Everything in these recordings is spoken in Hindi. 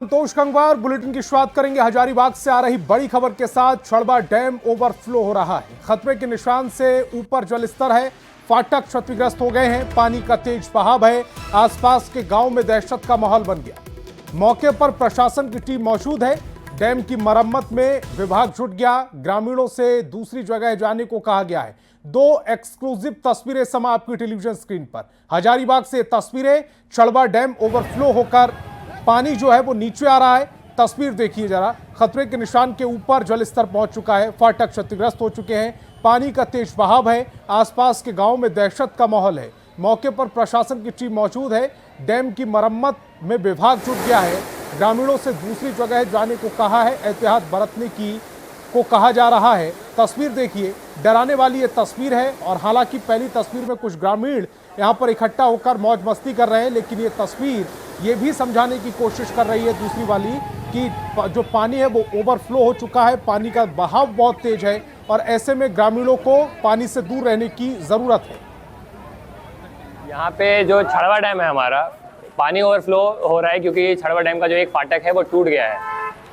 संतोष गंगवार बुलेटिन की शुरुआत करेंगे। हजारीबाग से आ रही बड़ी खबर के साथ छड़बा डैम ओवरफ्लो हो रहा है। खतरे के निशान से ऊपर जलस्तर है। फाटक क्षतिग्रस्त हो गए हैं। पानी का तेज बहाव है। आसपास के गांव में दहशत का माहौल बन गया। मौके पर प्रशासन की टीम मौजूद है। डैम की मरम्मत में विभाग जुट गया। ग्रामीणों से दूसरी जगह जाने को कहा गया है। दो एक्सक्लूसिव तस्वीरें समा आपकी टेलीविजन स्क्रीन पर। हजारीबाग से तस्वीरें, छड़बा डैम ओवरफ्लो होकर पानी जो है वो नीचे आ रहा है। तस्वीर देखिए जरा, खतरे के निशान के ऊपर जलस्तर पहुंच चुका है। फाटक क्षतिग्रस्त हो चुके हैं। पानी का तेज बहाव है। आसपास के गांव में दहशत का माहौल है। मौके पर प्रशासन की टीम मौजूद है। डैम की मरम्मत में विभाग जुट गया है। ग्रामीणों से दूसरी जगह जाने को कहा है। एहतियात बरतने को कहा जा रहा है। तस्वीर देखिए, डराने वाली ये तस्वीर है। और हालांकि पहली तस्वीर में कुछ ग्रामीण यहाँ पर इकट्ठा होकर मौज मस्ती कर रहे हैं, लेकिन ये तस्वीर ये भी समझाने की कोशिश कर रही है दूसरी वाली कि जो पानी है वो ओवरफ्लो हो चुका है। पानी का बहाव बहुत तेज है और ऐसे में ग्रामीणों को पानी से दूर रहने की जरूरत है। यहाँ पे जो छड़वा डैम है हमारा, पानी ओवरफ्लो हो रहा है क्योंकि छड़वा डैम का जो एक फाटक है वो टूट गया है।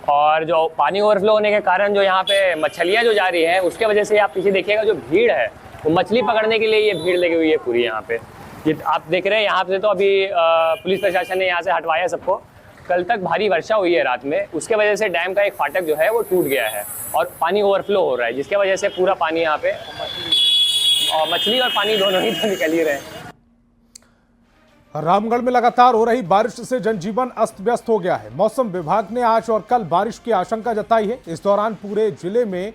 और जो पानी ओवरफ्लो होने के कारण जो यहाँ पे मछलियाँ जो जा रही हैं उसके वजह से आप पीछे देखिएगा जो भीड़ है वो मछली पकड़ने के लिए ये भीड़ लगी हुई है पूरी। यहाँ पे ये आप देख रहे हैं, यहाँ से तो अभी पुलिस प्रशासन ने यहाँ से हटवाया सबको। कल तक भारी वर्षा हुई है रात में, उसके वजह से डैम का एक फाटक जो है वो टूट गया है और पानी ओवरफ्लो हो रहा है, जिसके वजह से पूरा पानी यहाँ पे और मछली और पानी दोनों ही तो निकल ही रहे हैं। रामगढ़ में लगातार हो रही बारिश से जनजीवन अस्त व्यस्त हो गया है। मौसम विभाग ने आज और कल बारिश की आशंका जताई है। इस दौरान पूरे जिले में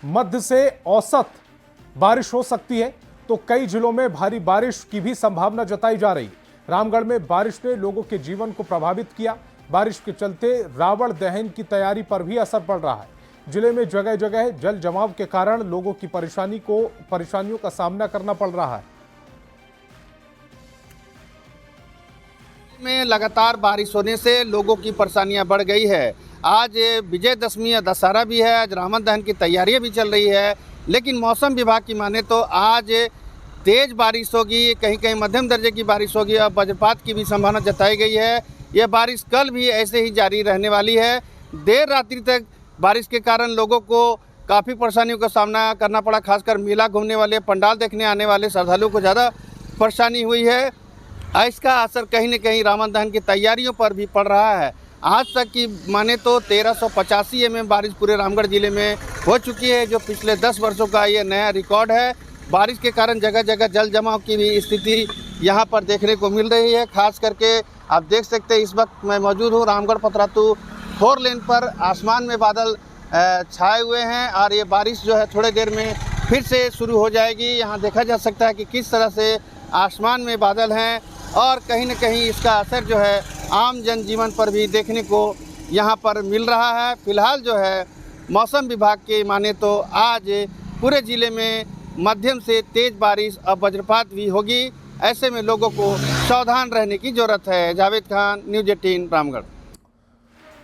मध्य से औसत बारिश हो सकती है, तो कई जिलों में भारी बारिश की भी संभावना जताई जा रही है। रामगढ़ में बारिश ने लोगों के जीवन को प्रभावित किया। बारिश के चलते रावण दहन की तैयारी पर भी असर पड़ रहा है। जिले में जगह जगह जल जमाव के कारण लोगों की परेशानियों का सामना करना पड़ रहा है। में लगातार बारिश होने से लोगों की परेशानियां बढ़ गई है। आज विजयदशमी या दशहरा भी है, आज रावण दहन की तैयारियां भी चल रही है, लेकिन मौसम विभाग की माने तो आज तेज बारिश होगी, कहीं कहीं मध्यम दर्जे की बारिश होगी और वज्रपात की भी संभावना जताई गई है। यह बारिश कल भी ऐसे ही जारी रहने वाली है। देर रात्रि तक बारिश के कारण लोगों को काफ़ी परेशानियों का सामना करना पड़ा। खासकर मेला घूमने वाले, पंडाल देखने आने वाले श्रद्धालुओं को ज़्यादा परेशानी हुई है। इसका असर कहीं न कहीं रावण दहन की तैयारियों पर भी पड़ रहा है। आज तक की माने तो 1385 mm बारिश पूरे रामगढ़ जिले में हो चुकी है, जो पिछले 10 वर्षों का ये नया रिकॉर्ड है। बारिश के कारण जगह जगह जल जमाव की भी स्थिति यहाँ पर देखने को मिल रही है। खास करके आप देख सकते हैं, इस वक्त मैं मौजूद हूँ रामगढ़ पतरातू 4 लेन पर। आसमान में बादल छाए हुए हैं और ये बारिश जो है थोड़ी देर में फिर से शुरू हो जाएगी। यहाँ देखा जा सकता है कि किस तरह से आसमान में बादल हैं और कहीं न कहीं इसका असर जो है आम जनजीवन पर भी देखने को यहाँ पर मिल रहा है। फिलहाल जो है मौसम विभाग के माने तो आज पूरे ज़िले में मध्यम से तेज़ बारिश और वज्रपात भी होगी। ऐसे में लोगों को सावधान रहने की ज़रूरत है। जावेद खान, न्यूज़ 18 रामगढ़।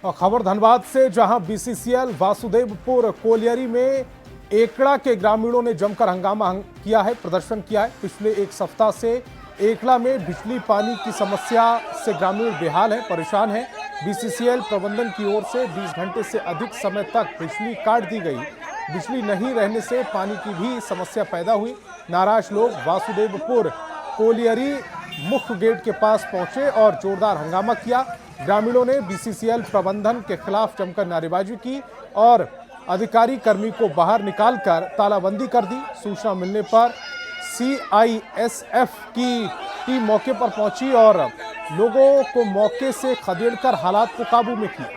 और खबर धनबाद से, जहां बीसीसीएल वासुदेवपुर कोलियरी में एकड़ा के ग्रामीणों ने जमकर हंगामा किया है, प्रदर्शन किया है। पिछले एक सप्ताह से एकड़ा में बिजली पानी की समस्या से ग्रामीण बेहाल है, परेशान है। बीसीसीएल प्रबंधन की ओर से 20 घंटे से अधिक समय तक बिजली काट दी गई। बिजली नहीं रहने से पानी की भी समस्या पैदा हुई। नाराज लोग वासुदेवपुर कोलियरी मुख्य गेट के पास पहुंचे और जोरदार हंगामा किया। ग्रामीणों ने बीसीसीएल प्रबंधन के खिलाफ जमकर नारेबाजी की और अधिकारी कर्मी को बाहर निकालकर तालाबंदी कर दी। सूचना मिलने पर सीआईएसएफ की टीम मौके पर पहुंची और लोगों को मौके से खदेड़कर हालात को काबू में किया।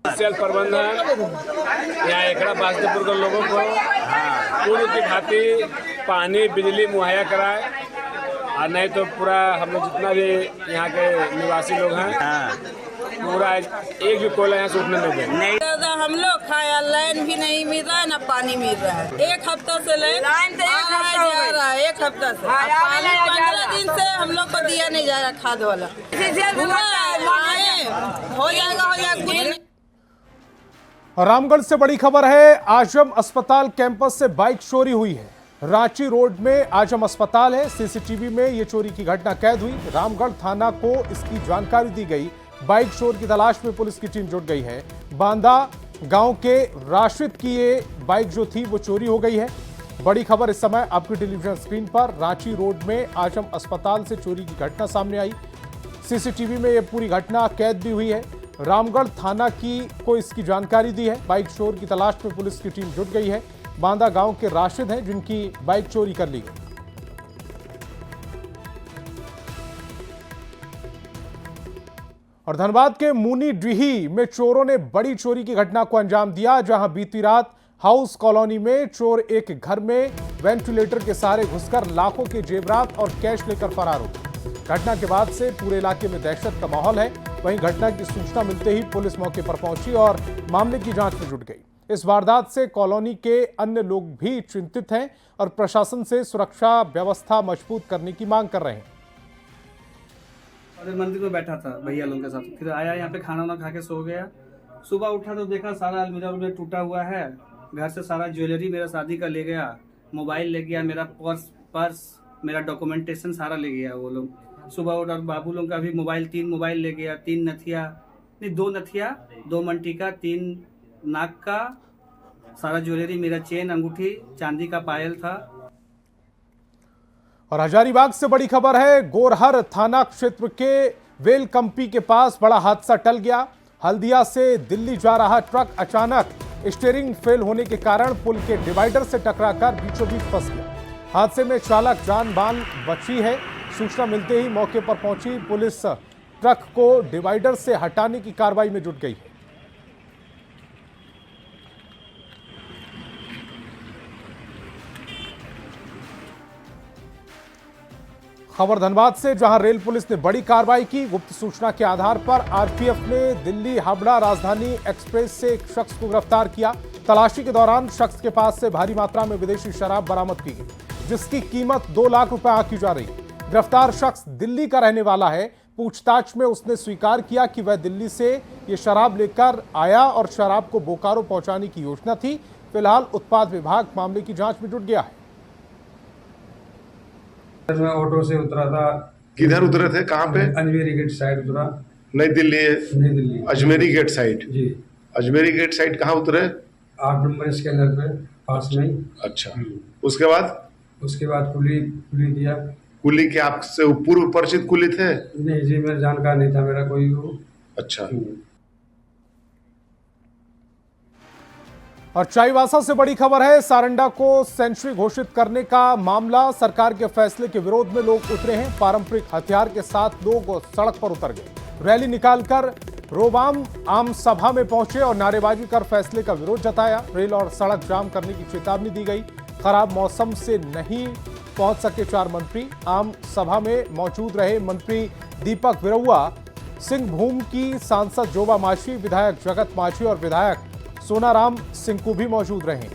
बीसीसीएल प्रबंधन यहाँ एकड़ा वासुदेवपुर के लोगों को पूरी की भांति पानी बिजली मुहैया कराए, और नहीं तो पूरा हम लोग जितना भी यहाँ के निवासी लोग हैं पूरा एक भी कोयला यहाँ से उठने नहीं देंगे। हम लोग खाया, लाइन भी नहीं मिल रहा है, ना पानी मिल रहा है। एक हफ्ता से लाइन जा रहा है, एक हफ्ता से। पानी 15 दिन से हम लोग को दिया नहीं जा रहा खाद वाला। हो जाएगा। रामगढ़ से बड़ी खबर है। आजम अस्पताल कैंपस से बाइक चोरी हुई है। रांची रोड में आजम अस्पताल है। सीसीटीवी में ये चोरी की घटना कैद हुई। रामगढ़ थाना को इसकी जानकारी दी गई। बाइक चोर की तलाश में पुलिस की टीम जुट गई है। बांदा गांव के राशिद की ये बाइक जो थी वो चोरी हो गई है। बड़ी खबर इस समय आपकी टेलीविजन स्क्रीन पर। रांची रोड में आजम अस्पताल से चोरी की घटना सामने आई। सीसीटीवी में ये पूरी घटना कैद भी हुई है। रामगढ़ थाना की को इसकी जानकारी दी है। बाइक चोर की तलाश में पुलिस की टीम जुट गई है। बांदा गांव के राशिद हैं जिनकी बाइक चोरी कर ली गई। और धनबाद के मुनी डीही में चोरों ने बड़ी चोरी की घटना को अंजाम दिया, जहां बीती रात हाउस कॉलोनी में चोर एक घर में वेंटिलेटर के सहारे घुसकर लाखों के जेवरात और कैश लेकर फरार हो गए। घटना के बाद से पूरे इलाके में दहशत का माहौल है। वहीं घटना की सूचना मिलते ही पुलिस मौके पर पहुंची और मामले की जांच में जुट गई। इस वारदात से कॉलोनी के अन्य लोग भी चिंतित हैं और प्रशासन से सुरक्षा व्यवस्था मजबूत करने की मांग कर रहे हैं। अरे मंदिर में बैठा था भैया लोगों के साथ, फिर आया यहाँ पे खाना वाना खा के सो गया। सुबह उठा तो देखा सारा अलमीरा में टूटा हुआ है। घर से सारा ज्वेलरी मेरा शादी का ले गया, मोबाइल ले गया, मेरा पर्स मेरा डॉक्यूमेंटेशन सारा ले गया वो लोग। सुबह उठा बाबू लोग का भी मोबाइल, 3 मोबाइल ले गया, 2 नथिया, 2 मंटिका, 3 नाक का, सारा ज्वेलरी, मेरा चेन, अंगूठी, चांदी का पायल था। और हजारीबाग से बड़ी खबर है। गोरहर थाना क्षेत्र के वेलकंपी के पास बड़ा हादसा टल गया। हल्दिया से दिल्ली जा रहा ट्रक अचानक स्टीयरिंग फेल होने के कारण पुल के डिवाइडर से टकराकर बीचों बीच फंस गया। हादसे में चालक जान बाल बची है। सूचना मिलते ही मौके पर पहुंची पुलिस ट्रक को डिवाइडर से हटाने की कार्रवाई में जुट गई है। खबर धनबाद से, जहां रेल पुलिस ने बड़ी कार्रवाई की। गुप्त सूचना के आधार पर आरपीएफ ने दिल्ली हावड़ा राजधानी एक्सप्रेस से एक शख्स को गिरफ्तार किया। तलाशी के दौरान शख्स के पास से भारी मात्रा में विदेशी शराब बरामद की गई, जिसकी कीमत 2 लाख रुपए आंकी जा रही है। गिरफ्तार शख्स दिल्ली का रहने वाला है। पूछताछ में उसने स्वीकार किया कि वह दिल्ली से ये शराब लेकर आया और शराब को बोकारो पहुंचाने की योजना थी। फिलहाल उत्पाद विभाग मामले की जांच में जुट गया है। मैं ऑटो से उतरा था। किधर उतरे थे, कहाँ पे? अजमेरी गेट साइड उतरा। नई दिल्ली? नई दिल्ली अजमेरी गेट साइड? जी। अजमेरी गेट साइड कहाँ उतरे? 8 नंबर स्कैनर पे पास में। अच्छा, उसके बाद? उसके बाद कुली दिया। कुली के आपसे पूर्व परिचित कुली थे? नहीं जी, मेरा जानकार नहीं था मेरा कोई वो। अच्छा। और चाईबासा से बड़ी खबर है। सारंडा को सेंचुरी घोषित करने का मामला, सरकार के फैसले के विरोध में लोग उतरे हैं। पारंपरिक हथियार के साथ लोग सड़क पर उतर गए। रैली निकालकर रोबाम आम सभा में पहुंचे और नारेबाजी कर फैसले का विरोध जताया। रेल और सड़क जाम करने की चेतावनी दी गई। खराब मौसम से नहीं पहुंच सके 4 मंत्री। आम सभा में मौजूद रहे मंत्री दीपक विरहुआ, सिंहभूम की सांसद जोबा मांझी, विधायक जगत मांझी और विधायक सोनाराम सिंकू भी मौजूद रहे।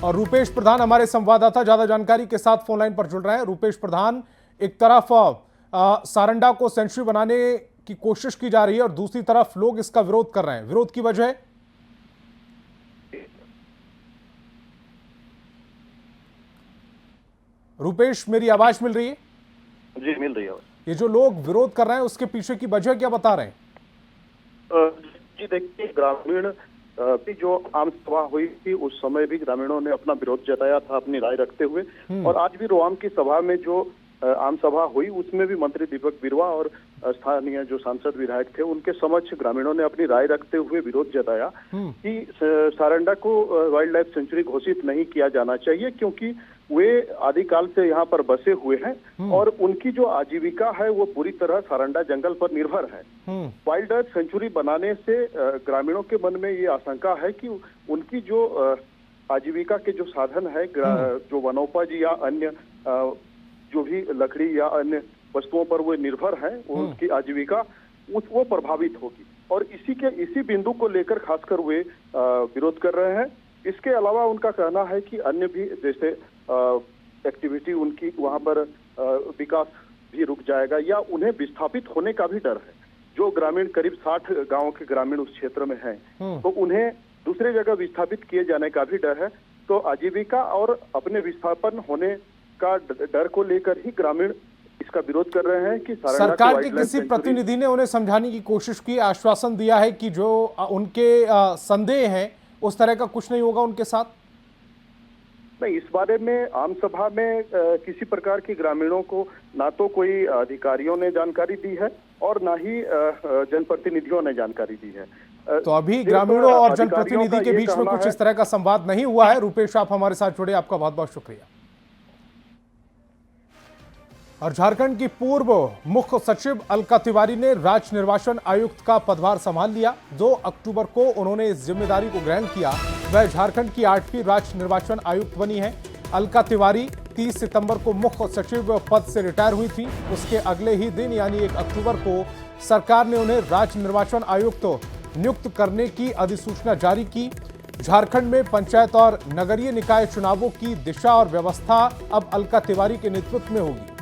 और रूपेश प्रधान हमारे संवाददाता ज्यादा जानकारी के साथ फोन लाइन पर जुड़ रहे हैं। रूपेश प्रधान, एक तरफ सारंडा को सेंचुरी बनाने की कोशिश की जा रही है और दूसरी तरफ लोग इसका विरोध कर रहे हैं। विरोध की वजह? रूपेश, मेरी आवाज मिल रही है? जी, मिल रही है। ये जो लोग विरोध कर रहे हैं उसके पीछे की वजह क्या बता रहे हैं? जी देखिए, ग्रामीण भी जो आम सभा हुई थी उस समय भी ग्रामीणों ने अपना विरोध जताया था अपनी राय रखते हुए। और आज भी रोआम की सभा में जो आम सभा हुई उसमें भी मंत्री दीपक बिरवा और स्थानीय जो सांसद विधायक थे उनके समक्ष ग्रामीणों ने अपनी राय रखते हुए विरोध जताया कि सारंडा को वाइल्ड लाइफ सेंचुरी घोषित नहीं किया जाना चाहिए, क्योंकि वे आदिकाल से यहाँ पर बसे हुए हैं और उनकी जो आजीविका है वो पूरी तरह सारंडा जंगल पर निर्भर है। वाइल्ड लाइफ सेंचुरी बनाने से ग्रामीणों के मन में ये आशंका है कि उनकी जो आजीविका के जो साधन है, जो वनोपज या अन्य जो भी लकड़ी या अन्य वस्तुओं पर वो निर्भर हैं, उनकी आजीविका वो प्रभावित होगी। और इसी बिंदु को लेकर खासकर वे विरोध कर रहे हैं। इसके अलावा उनका कहना है कि अन्य भी जैसे एक्टिविटी उनकी वहां पर विकास भी रुक जाएगा या उन्हें विस्थापित होने का भी डर है। जो ग्रामीण करीब 60 गांवों के ग्रामीण उस क्षेत्र में हैं, तो उन्हें दूसरी जगह विस्थापित किए जाने का भी डर है। तो आजीविका और अपने विस्थापन होने का डर को लेकर ही ग्रामीण इसका विरोध कर रहे हैं कि सारंगा की सरकार के वाइल्ड लाइफ किसी सेंचुरी- प्रतिनिधि ने उन्हें समझाने की कोशिश की, आश्वासन दिया है कि जो उनके संदेह हैं उस तरह का कुछ नहीं होगा उनके साथ? नहीं, इस बारे में आम सभा में किसी प्रकार की ग्रामीणों को ना तो कोई अधिकारियों ने जानकारी दी है और ना ही जनप्रतिनिधियों ने जानकारी दी है। तो अभी सिर्फ ग्रामीणों और अधिकारियों जनप्रतिनिधि का के ये बीच में कहना कुछ है- इस तरह का संवाद नहीं हुआ है। रूपेश, आप हमारे साथ जुड़े, आपका बहुत बहुत शुक्रिया। और झारखंड की पूर्व मुख्य सचिव अलका तिवारी ने राज्य निर्वाचन आयुक्त का पदभार संभाल लिया। 2 अक्टूबर को उन्होंने इस जिम्मेदारी को ग्रहण किया। वह झारखंड की 8वीं राज्य निर्वाचन आयुक्त बनी है। अलका तिवारी 30 सितंबर को मुख्य सचिव पद से रिटायर हुई थी। उसके अगले ही दिन यानी 1 अक्टूबर को सरकार ने उन्हें राज्य निर्वाचन आयुक्त नियुक्त करने की अधिसूचना जारी की। झारखंड में पंचायत और नगरीय निकाय चुनावों की दिशा और व्यवस्था अब अलका तिवारी के नेतृत्व में होगी।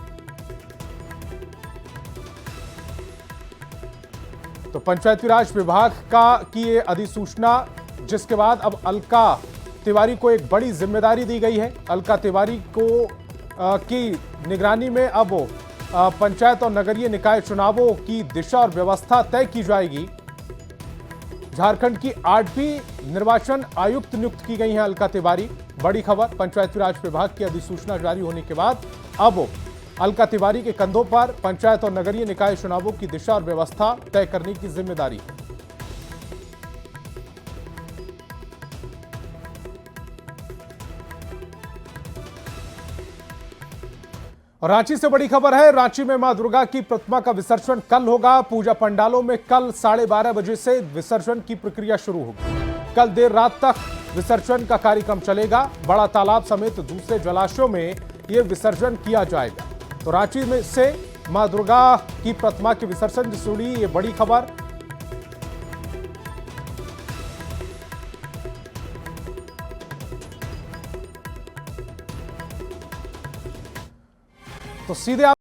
तो पंचायती राज विभाग की ये अधिसूचना, जिसके बाद अब अलका तिवारी को एक बड़ी जिम्मेदारी दी गई है। अलका तिवारी को की निगरानी में अब पंचायत और नगरीय निकाय चुनावों की दिशा और व्यवस्था तय की जाएगी। झारखंड की 8वीं निर्वाचन आयुक्त नियुक्त की गई हैं अलका तिवारी। बड़ी खबर, पंचायती राज विभाग की अधिसूचना जारी होने के बाद अब अलका तिवारी के कंधों पर पंचायत और नगरीय निकाय चुनावों की दिशा और व्यवस्था तय करने की जिम्मेदारी है। और रांची से बड़ी खबर है। रांची में मां दुर्गा की प्रतिमा का विसर्जन कल होगा। पूजा पंडालों में कल 12:30 बजे से विसर्जन की प्रक्रिया शुरू होगी। कल देर रात तक विसर्जन का कार्यक्रम चलेगा। बड़ा तालाब समेत दूसरे जलाशयों में यह विसर्जन किया जाएगा। तो रांची में से मां दुर्गा की प्रतिमा के विसर्जन से जुड़ी ये बड़ी खबर। तो सीधे आप